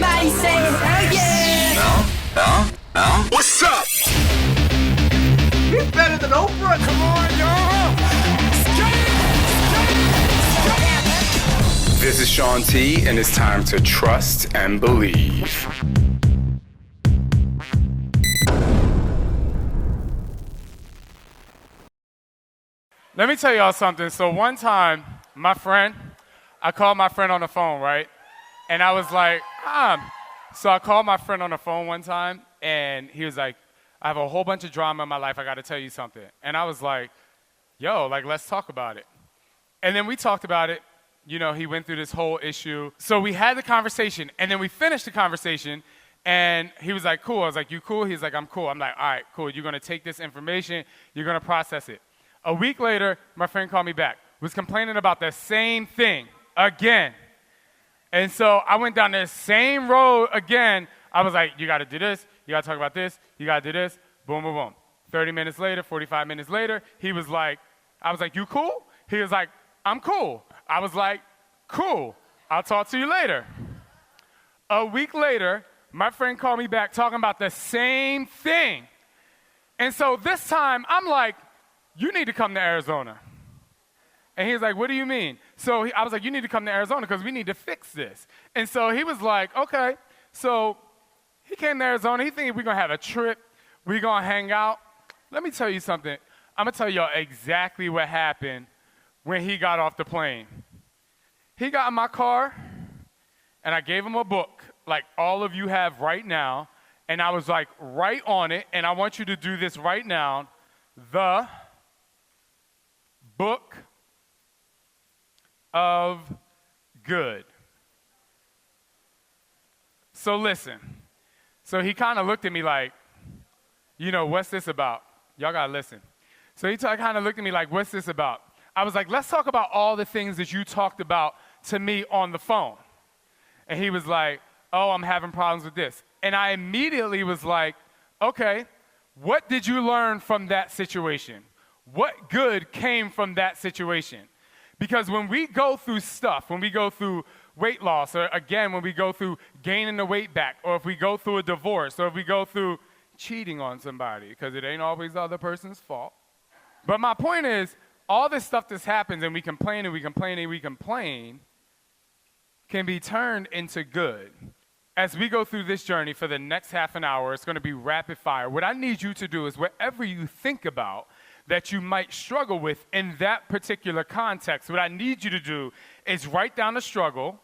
Everybody say hell yeah. What's up? He's better than Oprah. Come on, y'all. This is Shaun T, and it's time to trust and believe. Let me tell y'all something. So one time, I called my friend on the phone, right? And I was like, So I called my friend on the phone one time, and he was like, I have a whole bunch of drama in my life. I got to tell you something. And I was like, yo, let's talk about it. And then we talked about it. You know, he went through this whole issue. So we had the conversation, and then we finished the conversation, and he was like, cool. I was like, you cool? He's like, I'm cool. I'm like, all right, cool. You're going to take this information. You're going to process it. A week later, my friend called me back, was complaining about the same thing again. And so I went down the same road again. I was like, you got to do this. You got to talk about this. You got to do this. Boom, boom, boom. 30 minutes later, 45 minutes later, I was like, you cool? He was like, I'm cool. I was like, cool. I'll talk to you later. A week later, my friend called me back talking about the same thing. And so this time, I'm like, you need to come to Arizona. And he was like, what do you mean? So I was like, you need to come to Arizona because we need to fix this. And so he was like, okay. So he came to Arizona. He thinking we're going to have a trip. We're going to hang out. Let me tell you something. I'm going to tell y'all exactly what happened when he got off the plane. He got in my car, and I gave him a book like all of you have right now. And I was like, write on it, and I want you to do this right now. The Book of Good. So listen. So he kind of looked at me like, what's this about? Y'all got to listen. So he kind of looked at me like, what's this about? I was like, let's talk about all the things that you talked about to me on the phone. And he was like, oh, I'm having problems with this. And I immediately was like, okay, what did you learn from that situation? What good came from that situation? Because when we go through stuff, when we go through weight loss, or again, when we go through gaining the weight back, or if we go through a divorce, or if we go through cheating on somebody, because it ain't always the other person's fault. But my point is, all this stuff that happens, and we complain and we complain and we complain, can be turned into good. As we go through this journey for the next half an hour, it's going to be rapid fire. What I need you to do is whatever you think about that you might struggle with in that particular context, what I need you to do is write down the struggle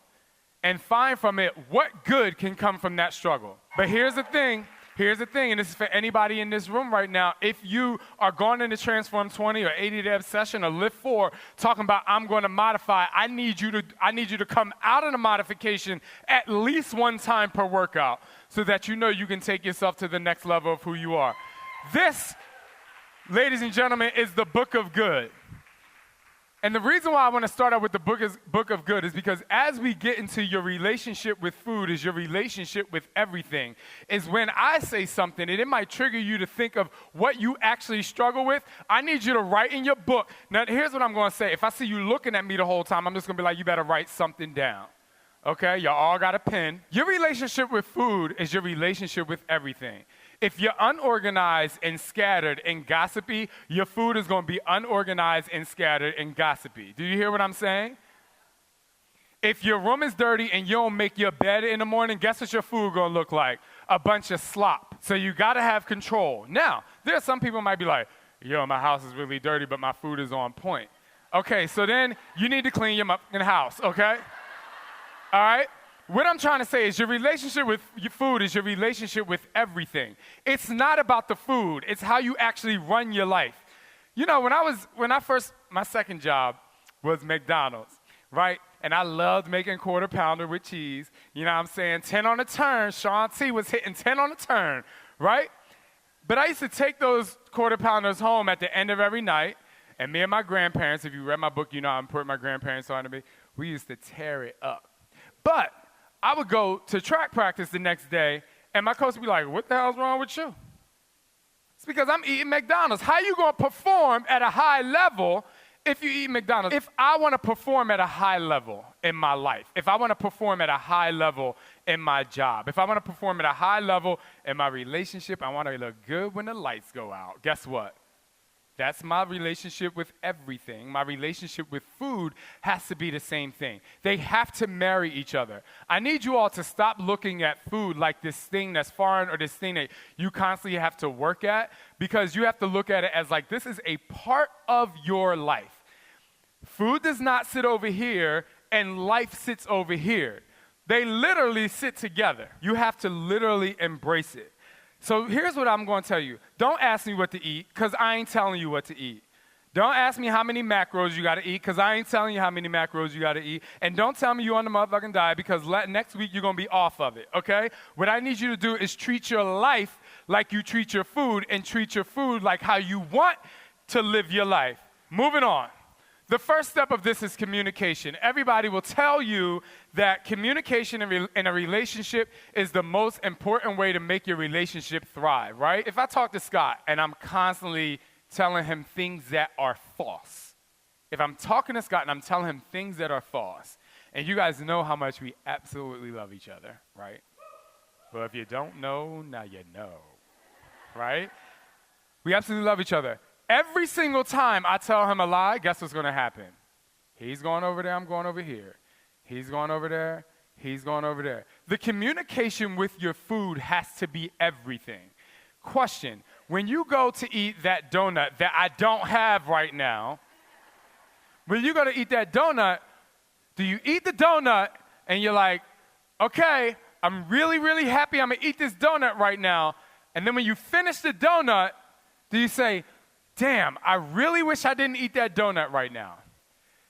and find from it what good can come from that struggle. But here's the thing, and this is for anybody in this room right now. If you are going into Transform 20 or 80-day obsession or Lift 4 talking about I'm going to modify, I need you to come out of the modification at least one time per workout so that you know you can take yourself to the next level of who you are. This, ladies and gentlemen, is the Book of Good. And the reason why I want to start out with the Book of Good is because as we get into your relationship with food, is your relationship with everything, is when I say something, and it might trigger you to think of what you actually struggle with, I need you to write in your book. Now, here's what I'm going to say. If I see you looking at me the whole time, I'm just going to be like, you better write something down. Okay? Y'all all got a pen. Your relationship with food is your relationship with everything. If you're unorganized and scattered and gossipy, your food is going to be unorganized and scattered and gossipy. Do you hear what I'm saying? If your room is dirty and you don't make your bed in the morning, guess what your food going to look like? A bunch of slop. So you got to have control. Now, there are some people might be like, yo, my house is really dirty, but my food is on point. Okay, so then you need to clean your fucking house, okay? All right? What I'm trying to say is your relationship with your food is your relationship with everything. It's not about the food. It's how you actually run your life. You know, my second job was McDonald's, right? And I loved making quarter pounder with cheese. You know what I'm saying? 10 on the turn. Shaun T was hitting 10 on the turn, right? But I used to take those quarter pounders home at the end of every night. And me and my grandparents, if you read my book, you know how important my grandparents are to me. We used to tear it up. But I would go to track practice the next day, and my coach would be like, what the hell's wrong with you? It's because I'm eating McDonald's. How you going to perform at a high level if you eat McDonald's, if I want to perform at a high level in my life, if I want to perform at a high level in my job, if I want to perform at a high level in my relationship, I want to look good when the lights go out. Guess what? That's my relationship with everything. My relationship with food has to be the same thing. They have to marry each other. I need you all to stop looking at food like this thing that's foreign or this thing that you constantly have to work at, because you have to look at it as like this is a part of your life. Food does not sit over here and life sits over here. They literally sit together. You have to literally embrace it. So here's what I'm going to tell you. Don't ask me what to eat, because I ain't telling you what to eat. Don't ask me how many macros you got to eat, because I ain't telling you how many macros you got to eat. And don't tell me you're on the motherfucking diet, because next week you're going to be off of it, okay? What I need you to do is treat your life like you treat your food, and treat your food like how you want to live your life. Moving on. The first step of this is communication. Everybody will tell you that communication in a relationship is the most important way to make your relationship thrive, right? If I talk to Scott and I'm constantly telling him things that are false, if I'm talking to Scott and I'm telling him things that are false, and you guys know how much we absolutely love each other, right? Well, if you don't know, now you know, right? We absolutely love each other. Every single time I tell him a lie, guess what's going to happen? He's going over there, I'm going over here. He's going over there, he's going over there. The communication with your food has to be everything. Question, when you go to eat that donut that I don't have right now, when you go to eat that donut, do you eat the donut and you're like, okay, I'm really, really happy I'm going to eat this donut right now. And then when you finish the donut, do you say, damn, I really wish I didn't eat that donut right now?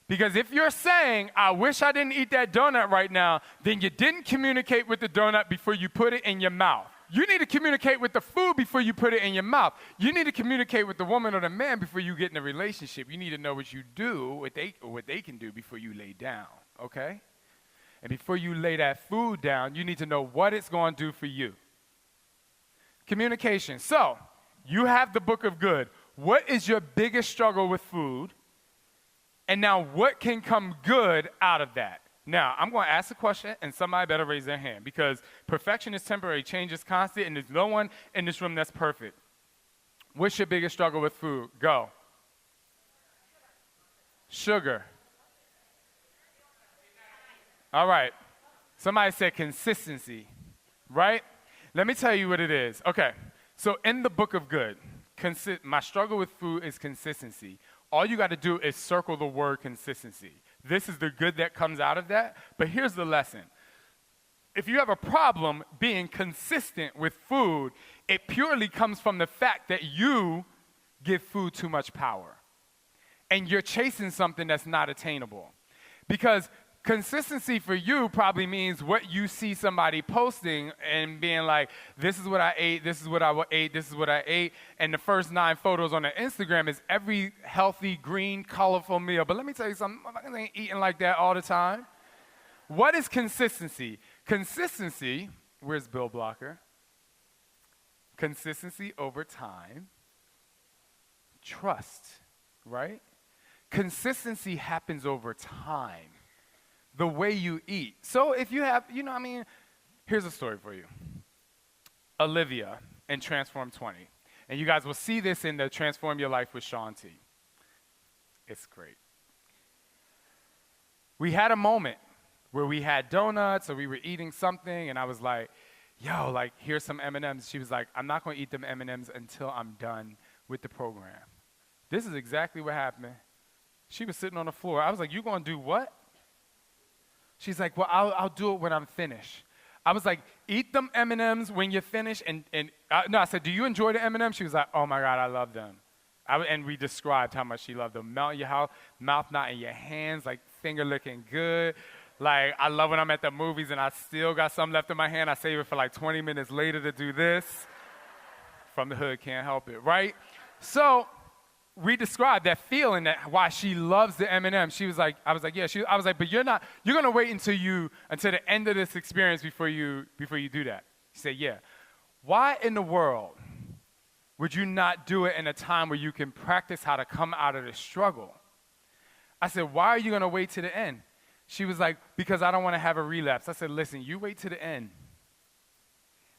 Because if you're saying, I wish I didn't eat that donut right now, then you didn't communicate with the donut before you put it in your mouth. You need to communicate with the food before you put it in your mouth. You need to communicate with the woman or the man before you get in a relationship. You need to know what you do, what they can do before you lay down, okay? And before you lay that food down, you need to know what it's going to do for you. Communication. So, you have the book of good. What is your biggest struggle with food? And now what can come good out of that? Now, I'm going to ask a question, and somebody better raise their hand, because perfection is temporary, change is constant, and there's no one in this room that's perfect. What's your biggest struggle with food? Go. Sugar. All right. Somebody said consistency, right? Let me tell you what it is. Okay. So in the book of good, my struggle with food is consistency. All you got to do is circle the word consistency. This is the good that comes out of that. But here's the lesson. If you have a problem being consistent with food, it purely comes from the fact that you give food too much power. And you're chasing something that's not attainable. Because consistency for you probably means what you see somebody posting and being like, this is what I ate, this is what I ate, this is what I ate. And the first 9 photos on their Instagram is every healthy, green, colorful meal. But let me tell you something, I ain't eating like that all the time. What is consistency? Consistency, where's Bill Blocker? Consistency over time, trust, right? Consistency happens over time. The way you eat. So if you have, here's a story for you. Olivia in Transform 20. And you guys will see this in the Transform Your Life with Shaun T. It's great. We had a moment where we had donuts or we were eating something, and I was like, yo, here's some M&Ms. She was like, I'm not going to eat them M&Ms until I'm done with the program. This is exactly what happened. She was sitting on the floor. I was like, you going to do what? She's like, well, I'll do it when I'm finished. I was like, eat them M&Ms when you're finished. I said, do you enjoy the M&Ms? She was like, oh, my God, I love them. And we described how much she loved them. Melt in your mouth, not in your hands, finger looking good. I love when I'm at the movies and I still got some left in my hand. I save it for 20 minutes later to do this. From the hood, can't help it, right? So we described that feeling, that why she loves the M&M. She was like, I was like, yeah. I was like, but you're going to wait until the end of this experience before you do that. She said, yeah. Why in the world would you not do it in a time where you can practice how to come out of the struggle? I said, why are you going to wait to the end? She was like, because I don't want to have a relapse. I said, listen, you wait to the end.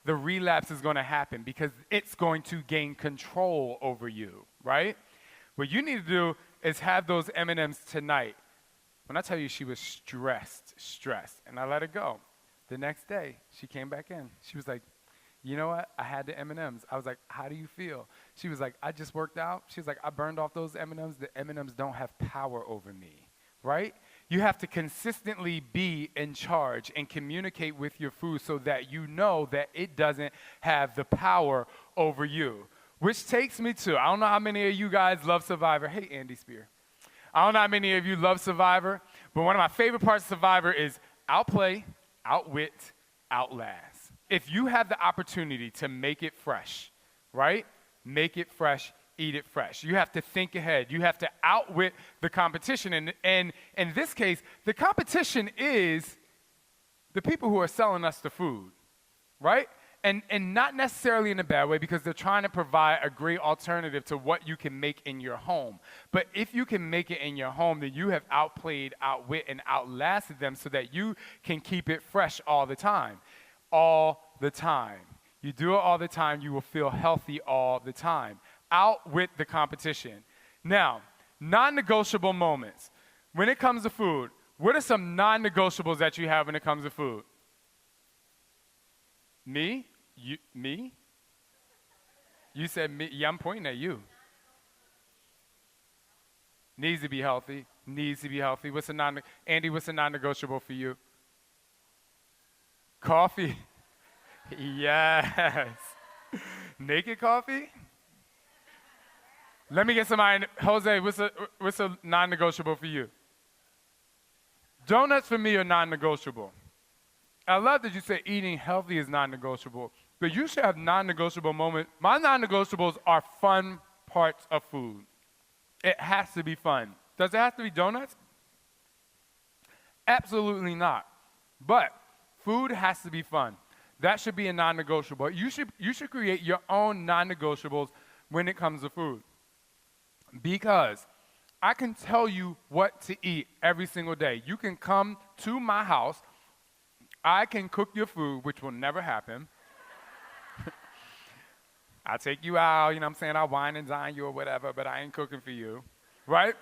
The relapse is going to happen because it's going to gain control over you, right? What you need to do is have those M&Ms tonight. When I tell you she was stressed, and I let her go. The next day, she came back in. She was like, you know what? I had the M&Ms. I was like, how do you feel? She was like, I just worked out. She was like, I burned off those M&Ms. The M&Ms don't have power over me, right? You have to consistently be in charge and communicate with your food so that you know that it doesn't have the power over you. Which takes me to, I don't know how many of you guys love Survivor. Hey, Andy Spear. I don't know how many of you love Survivor, but one of my favorite parts of Survivor is outplay, outwit, outlast. If you have the opportunity to make it fresh, right? Make it fresh, eat it fresh. You have to think ahead. You have to outwit the competition. And in this case, the competition is the people who are selling us the food, right? And not necessarily in a bad way because they're trying to provide a great alternative to what you can make in your home. But if you can make it in your home, then you have outplayed, outwit, and outlasted them so that you can keep it fresh all the time. All the time. You do it all the time, you will feel healthy all the time. Outwit the competition. Now, non-negotiable moments. When it comes to food, what are some non-negotiables that you have when it comes to food? Me? Me? You said me. Yeah, I'm pointing at you. Needs to be healthy. Needs to be healthy. Andy, what's a non-negotiable for you? Coffee. Yes. Naked coffee? Let me get somebody. Jose, what's a non-negotiable for you? Donuts for me are non-negotiable. I love that you say eating healthy is non-negotiable, but you should have non-negotiable moments. My non-negotiables are fun parts of food. It has to be fun. Does it have to be donuts? Absolutely not. But food has to be fun. That should be a non-negotiable. You should create your own non-negotiables when it comes to food. Because I can tell you what to eat every single day. You can come to my house. I can cook your food, which will never happen. I'll take you out, you know what I'm saying? I'll wine and dine you or whatever, but I ain't cooking for you, right?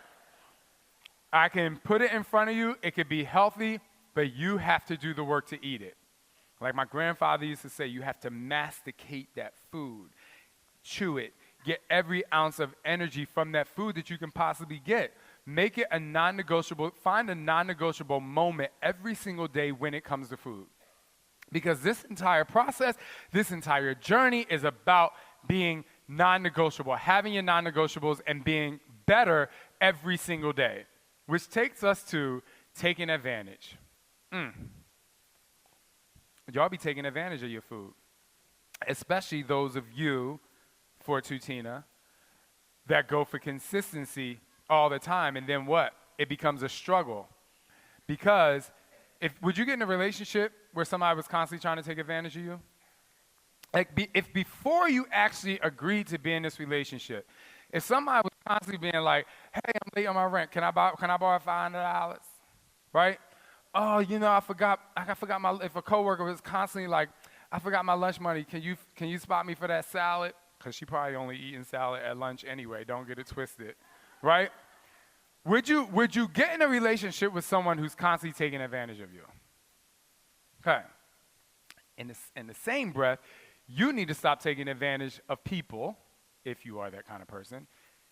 I can put it in front of you. It could be healthy, but you have to do the work to eat it. Like my grandfather used to say, you have to masticate that food, chew it, get every ounce of energy from that food that you can possibly get. Make it a non-negotiable, find a non-negotiable moment every single day when it comes to food. Because this entire process, this entire journey is about being non-negotiable, having your non-negotiables and being better every single day, which takes us to taking advantage. Y'all be taking advantage of your food, especially those of you, Fortutina, that go for consistency all the time, and then what? It becomes a struggle. Because would you get in a relationship where somebody was constantly trying to take advantage of you? If before you actually agreed to be in this relationship, if somebody was constantly being like, hey, I'm late on my rent, can I borrow $500? Right? Oh, I forgot if a coworker was constantly like, I forgot my lunch money, can you spot me for that salad? Because she probably only eating salad at lunch anyway, don't get it twisted. Right? Would you get in a relationship with someone who's constantly taking advantage of you? Okay. In the same breath, you need to stop taking advantage of people, if you are that kind of person.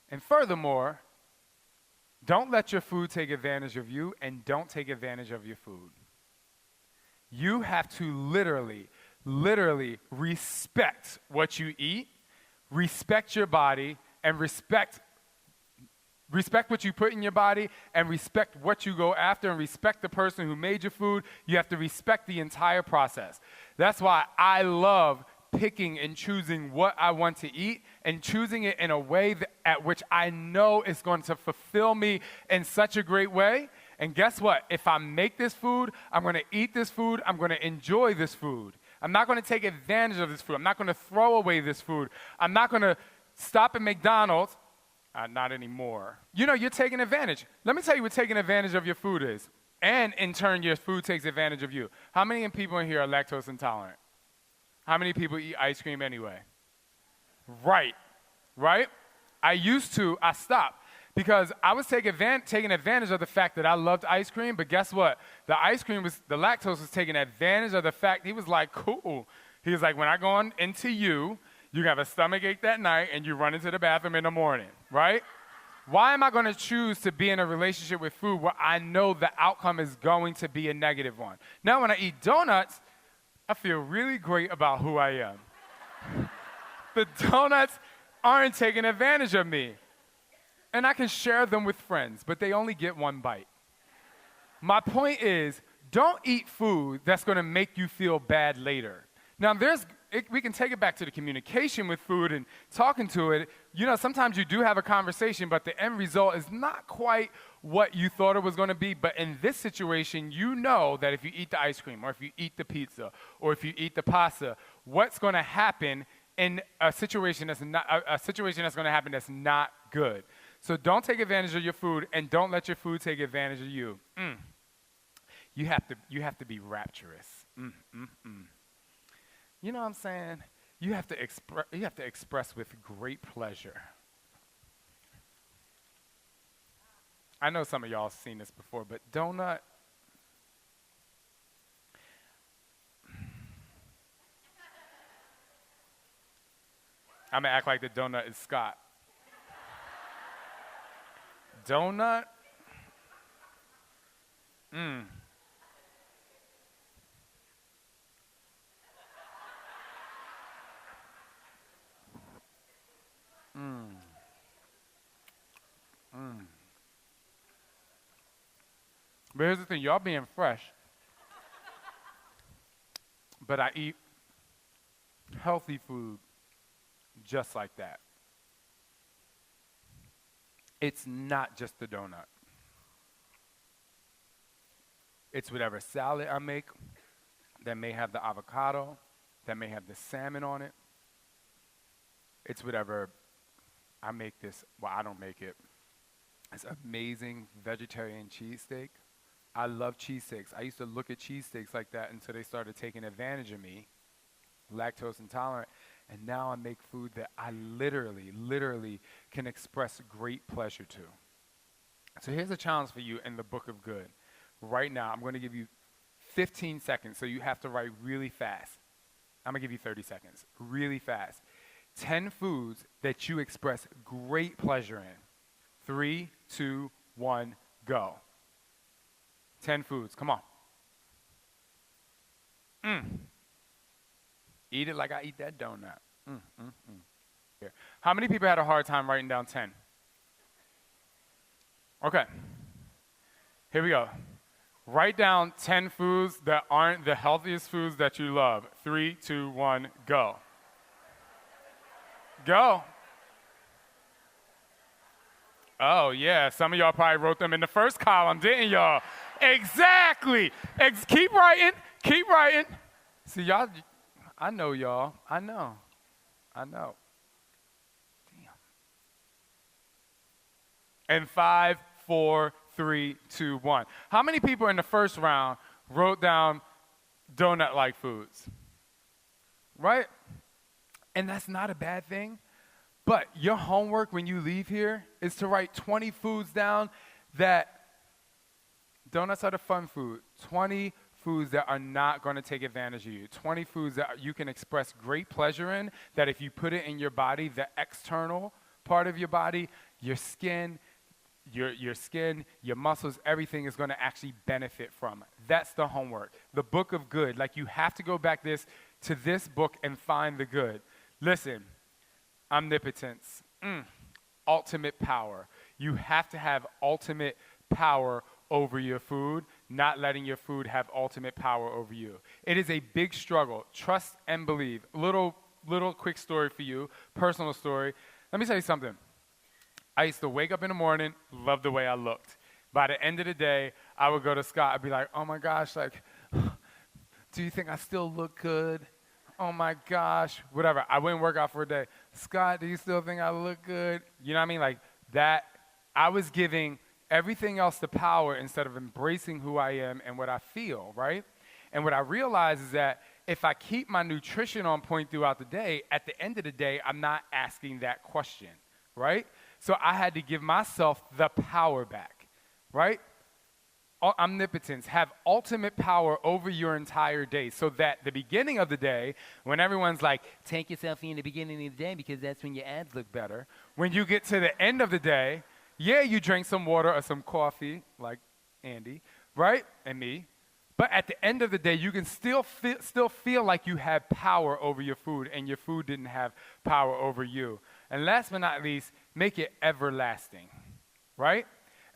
And furthermore, don't let your food take advantage of you, and don't take advantage of your food. You have to literally respect what you eat, respect your body, and respect what you put in your body, and respect what you go after, and respect the person who made your food. You have to respect the entire process. That's why I love picking and choosing what I want to eat, and choosing it in a way at which I know is going to fulfill me in such a great way. And guess what? If I make this food, I'm going to eat this food, I'm going to enjoy this food. I'm not going to take advantage of this food. I'm not going to throw away this food. I'm not going to stop at McDonald's. Not anymore. You know, you're taking advantage. Let me tell you what taking advantage of your food is. And in turn, your food takes advantage of you. How many people in here are lactose intolerant? How many people eat ice cream anyway? Right. I stopped. Because I was taking advantage of the fact that I loved ice cream, but guess what? The lactose was taking advantage of the fact, he was like, cool. He was like, when I go on into you can have a stomach ache that night and you run into the bathroom in the morning, right? Why am I going to choose to be in a relationship with food where I know the outcome is going to be a negative one? Now, when I eat donuts, I feel really great about who I am. The donuts aren't taking advantage of me. And I can share them with friends, but they only get one bite. My point is, don't eat food that's going to make you feel bad later. Now, we can take it back to the communication with food and talking to it. You know, sometimes you do have a conversation, but the end result is not quite what you thought it was going to be. But in this situation, you know that if you eat the ice cream or if you eat the pizza or if you eat the pasta, what's going to happen in a situation that's going to happen that's not good. So don't take advantage of your food, and don't let your food take advantage of you. You have to be rapturous. You know what I'm saying? You have to express with great pleasure. I know some of y'all have seen this before, but donut. I'm gonna act like the donut is Scott. Donut? But here's the thing, y'all being fresh, but I eat healthy food just like that. It's not just the donut. It's whatever salad I make that may have the avocado, that may have the salmon on it. It's whatever I make this, well, I don't make it. It's amazing vegetarian cheesesteak. I love cheesesteaks. I used to look at cheesesteaks like that until they started taking advantage of me, lactose intolerant. And now I make food that I literally can express great pleasure to. So here's a challenge for you in the Book of Good. Right now, I'm going to give you 15 seconds, so you have to write really fast. I'm going to give you 30 seconds, really fast. 10 foods that you express great pleasure in. 3, 2, 1, go. 10 foods, come on. Eat it like I eat that donut. Here. How many people had a hard time writing down 10? Okay. Here we go. Write down 10 foods that aren't the healthiest foods that you love. 3, 2, 1, go. Go. Oh, yeah. Some of y'all probably wrote them in the first column, didn't y'all? Exactly. Keep writing. Keep writing. See, y'all, I know y'all. I know. Damn. And 5, 4, 3, 2, 1. How many people in the first round wrote down donut-like foods? Right? And that's not a bad thing. But your homework when you leave here is to write 20 foods down that donuts are the fun food. 20 foods that are not going to take advantage of you. 20 foods that you can express great pleasure in, that if you put it in your body, the external part of your body, your skin, your muscles, everything is going to actually benefit from. That's the homework. The Book of Good. Like, you have to go back to this book and find the good. Listen, omnipotence, ultimate power. You have to have ultimate power over your food, not letting your food have ultimate power over you. It is a big struggle. Trust and believe. Little quick story for you, personal story. Let me tell you something. I used to wake up in the morning, love the way I looked. By the end of the day, I would go to Scott. I'd be like, oh, my gosh, like, do you think I still look good? Oh, my gosh, whatever. I wouldn't work out for a day. Scott, do you still think I look good? You know what I mean? Like, that I was giving everything else the power instead of embracing who I am and what I feel, right? And what I realized is that if I keep my nutrition on point throughout the day, at the end of the day, I'm not asking that question, right? So I had to give myself the power back, right? Omnipotence, have ultimate power over your entire day so that the beginning of the day, when everyone's like, take your selfie in the beginning of the day because that's when your abs look better, when you get to the end of the day, yeah, you drink some water or some coffee, like Andy, right, and me, but at the end of the day, you can still feel like you have power over your food and your food didn't have power over you. And last but not least, make it everlasting, right?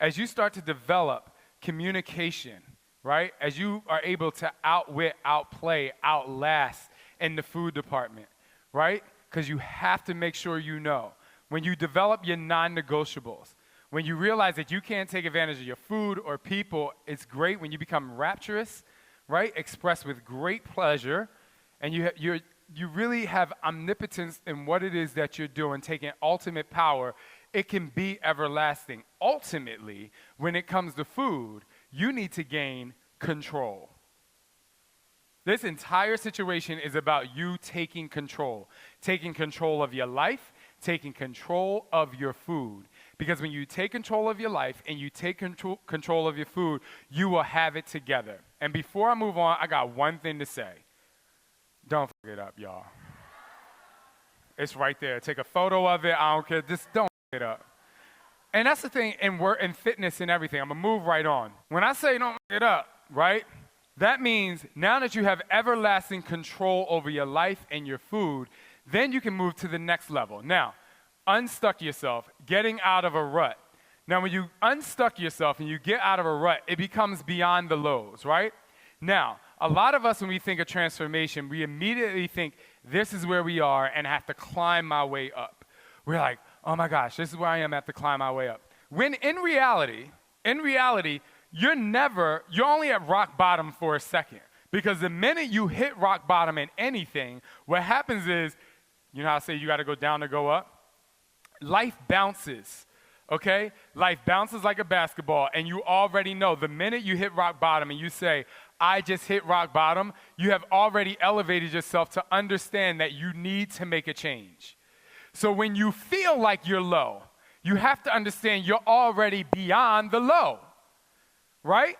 As you start to develop communication, right? As you are able to outwit, outplay, outlast in the food department, right? Because you have to make sure you know. When you develop your non-negotiables, when you realize that you can't take advantage of your food or people, it's great when you become rapturous, right? Expressed with great pleasure, and you really have omnipotence in what it is that you're doing, taking ultimate power. It can be everlasting. Ultimately, when it comes to food, you need to gain control. This entire situation is about you taking control of your life, taking control of your food. Because when you take control of your life and you take control of your food, you will have it together. And before I move on, I got one thing to say. Don't fuck it up, y'all. It's right there. Take a photo of it. I don't care. Just don't fuck it up. And that's the thing in fitness and everything. I'm going to move right on. When I say don't fuck it up, right, that means now that you have everlasting control over your life and your food, then you can move to the next level. Now, unstuck yourself, getting out of a rut. Now, when you unstuck yourself and you get out of a rut, it becomes beyond the lows, right? Now, a lot of us, when we think of transformation, we immediately think, this is where we are and I have to climb my way up. We're like, oh my gosh, this is where I am, I have to climb my way up. When in reality, you're only at rock bottom for a second. Because the minute you hit rock bottom in anything, what happens is, you know how I say you got to go down to go up? Life bounces, okay? Life bounces like a basketball, and you already know the minute you hit rock bottom and you say, I just hit rock bottom, you have already elevated yourself to understand that you need to make a change. So when you feel like you're low, you have to understand you're already beyond the low, right?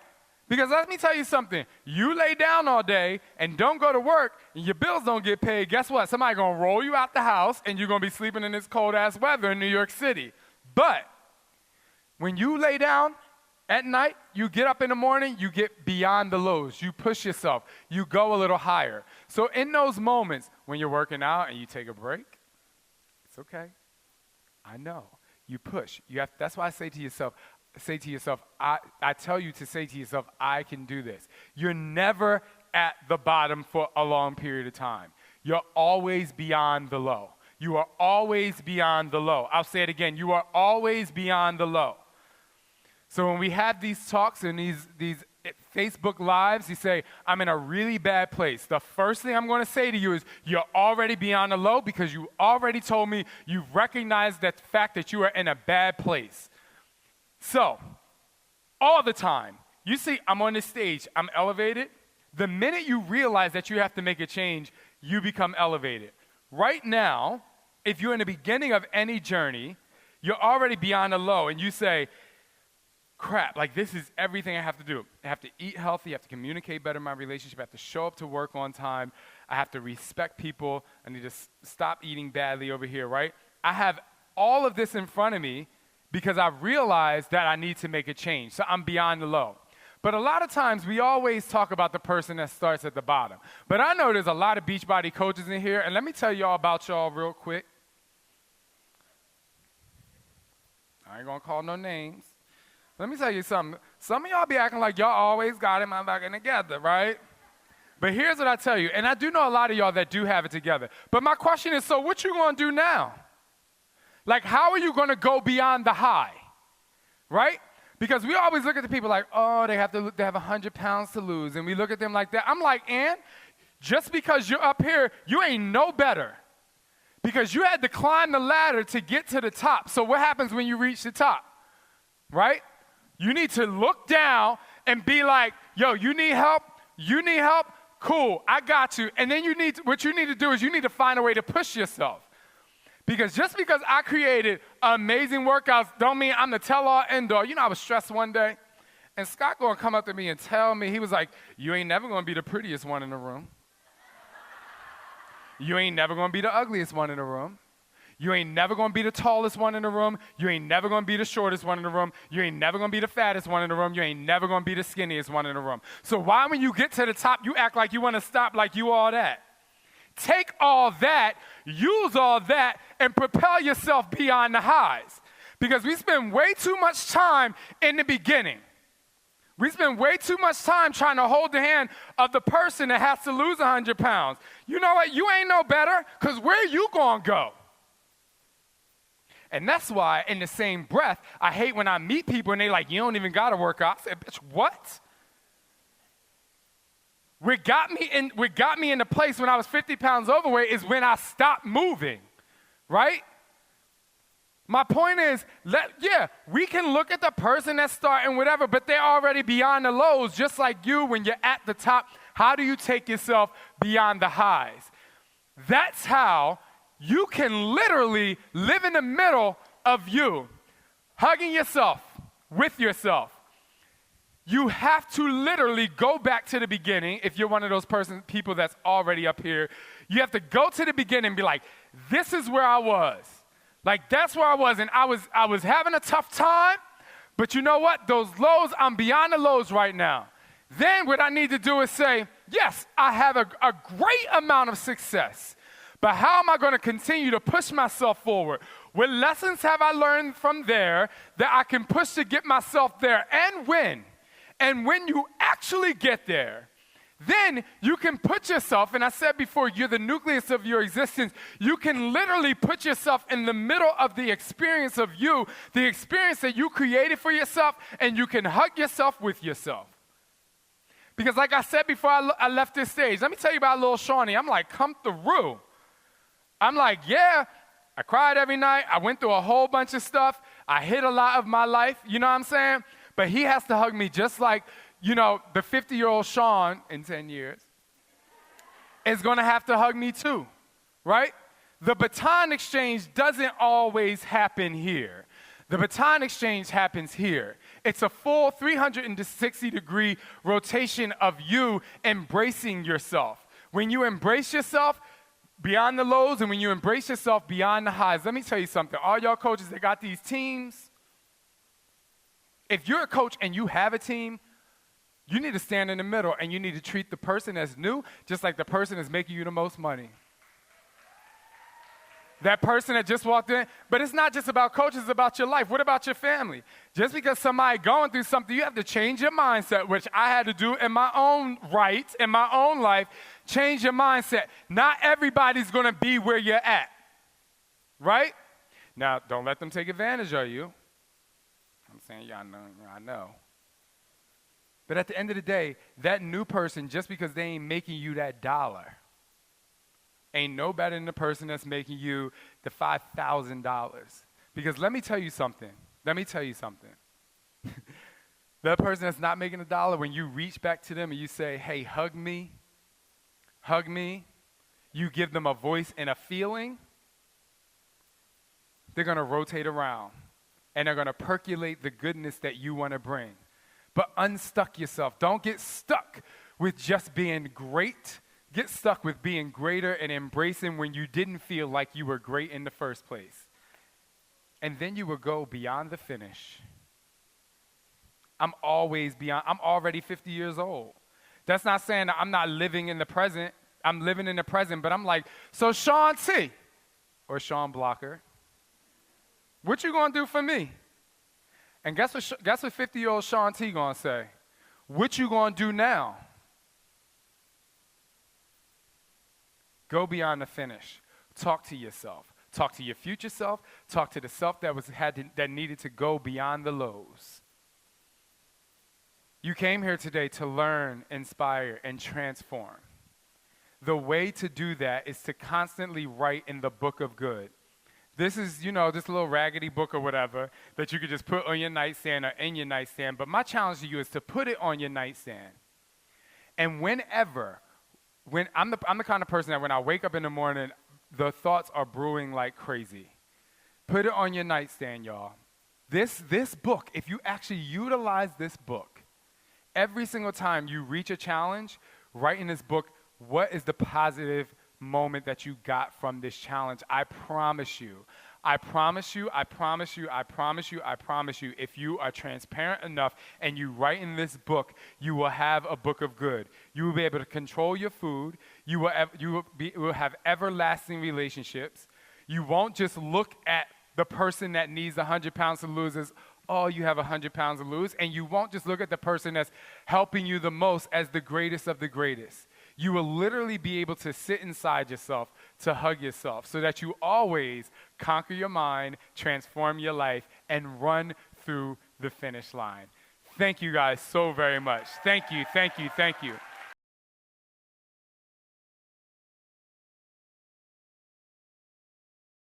Because let me tell you something. You lay down all day and don't go to work and your bills don't get paid, guess what? Somebody's going to roll you out the house and you're going to be sleeping in this cold-ass weather in New York City. But when you lay down at night, you get up in the morning, you get beyond the lows. You push yourself. You go a little higher. So in those moments when you're working out and you take a break, it's okay. I know. You push. That's why I say to yourself, I tell you to say to yourself, I can do this. You're never at the bottom for a long period of time. You're always beyond the low. You are always beyond the low. I'll say it again. You are always beyond the low. So when we have these talks and these Facebook Lives, you say, I'm in a really bad place. The first thing I'm going to say to you is, you're already beyond the low because you already told me you recognize that fact that you are in a bad place. So, all the time, you see, I'm on this stage, I'm elevated. The minute you realize that you have to make a change, you become elevated. Right now, if you're in the beginning of any journey, you're already beyond the low, and you say, crap, like this is everything I have to do. I have to eat healthy, I have to communicate better in my relationship, I have to show up to work on time, I have to respect people, I need to stop eating badly over here, right? I have all of this in front of me, because I realized that I need to make a change. So I'm beyond the low. But a lot of times we always talk about the person that starts at the bottom. But I know there's a lot of Beachbody coaches in here, and let me tell y'all about y'all real quick. I ain't gonna call no names. Let me tell you something. Some of y'all be acting like y'all always got it motherfucking together, right? But here's what I tell you, and I do know a lot of y'all that do have it together. But my question is, so what you gonna do now? Like, how are you going to go beyond the high, right? Because we always look at the people like, oh, they have 100 pounds to lose, and we look at them like that. I'm like, just because you're up here, you ain't no better. Because you had to climb the ladder to get to the top. So what happens when you reach the top, right? You need to look down and be like, yo, you need help? You need help? Cool, I got you. And then what you need to do is you need to find a way to push yourself. Because just because I created amazing workouts don't mean I'm the tell-all, end-all. You know, I was stressed one day, and Scott going to come up to me and tell me, he was like, you ain't never going to be the prettiest one in the room. You ain't never going to be the ugliest one in the room. You ain't never going to be the tallest one in the room. You ain't never going to be the shortest one in the room. You ain't never going to be the fattest one in the room. You ain't never going to be the skinniest one in the room. So why when you get to the top, you act like you want to stop like you all that? Take all that, use all that, and propel yourself beyond the highs. Because we spend way too much time in the beginning. We spend way too much time trying to hold the hand of the person that has to lose 100 pounds. You know what? You ain't no better, because where you going to go? And that's why, in the same breath, I hate when I meet people and they like, you don't even got to work out. I say, bitch, what? What got me in the place when I was 50 pounds overweight is when I stopped moving, right? My point is, we can look at the person that's starting whatever, but they're already beyond the lows, just like you when you're at the top. How do you take yourself beyond the highs? That's how you can literally live in the middle of you, hugging yourself with yourself. You have to literally go back to the beginning. If you're one of those people that's already up here, you have to go to the beginning and be like, this is where I was. Like, that's where I was, and I was having a tough time, but you know what? Those lows, I'm beyond the lows right now. Then what I need to do is say, yes, I have a great amount of success, but how am I going to continue to push myself forward? What lessons have I learned from there that I can push to get myself there and win? And when you actually get there, then you can put yourself, and I said before, you're the nucleus of your existence. You can literally put yourself in the middle of the experience of you, the experience that you created for yourself, and you can hug yourself with yourself. Because like I said before I left this stage, let me tell you about little Shawnee. I'm like, come through. I'm like, yeah, I cried every night. I went through a whole bunch of stuff. I hid a lot of my life, you know what I'm saying? But he has to hug me just like, you know, the 50-year-old Shaun in 10 years is going to have to hug me too, right? The baton exchange doesn't always happen here. The baton exchange happens here. It's a full 360-degree rotation of you embracing yourself. When you embrace yourself beyond the lows and when you embrace yourself beyond the highs, let me tell you something. All y'all coaches that got these teams, if you're a coach and you have a team, you need to stand in the middle and you need to treat the person that's new just like the person that's making you the most money. That person that just walked in, but it's not just about coaches, it's about your life. What about your family? Just because somebody going through something, you have to change your mindset, which I had to do in my own right, in my own life. Change your mindset. Not everybody's going to be where you're at, right? Now, don't let them take advantage of you. I'm saying, y'all know, I know. But at the end of the day, that new person, just because they ain't making you that dollar, ain't no better than the person that's making you the $5,000. Because let me tell you something. That person that's not making a dollar, when you reach back to them and you say, hey, hug me, you give them a voice and a feeling, they're going to rotate around. And they're going to percolate the goodness that you want to bring. But unstuck yourself. Don't get stuck with just being great. Get stuck with being greater and embracing when you didn't feel like you were great in the first place. And then you will go beyond the finish. I'm already 50 years old. That's not saying that I'm not living in the present. I'm living in the present, but I'm like, so Shaun T. or Shaun Blocker, what you gonna do for me? And guess what 50-year-old Shaun T gonna say? What you gonna do now? Go beyond the finish. Talk to yourself. Talk to your future self. Talk to the self that needed to go beyond the lows. You came here today to learn, inspire, and transform. the way to do that is to constantly write in the book of good. This is, this little raggedy book or whatever that you could just put on your nightstand or in your nightstand. But my challenge to you is to put it on your nightstand. And when I'm the kind of person that when I wake up in the morning, the thoughts are brewing like crazy. Put it on your nightstand, y'all. This book, if you actually utilize this book, every single time you reach a challenge, write in this book, what is the positive moment that you got from this challenge? I promise you, if you are transparent enough and you write in this book, you will have a book of good. You will be able to control your food. You will have everlasting relationships. You won't just look at the person that needs 100 pounds to lose as, oh, you have 100 pounds to lose. And you won't just look at the person that's helping you the most as the greatest of the greatest. You will literally be able to sit inside yourself, to hug yourself, so that you always conquer your mind, transform your life, and run through the finish line. Thank you guys so very much. Thank you.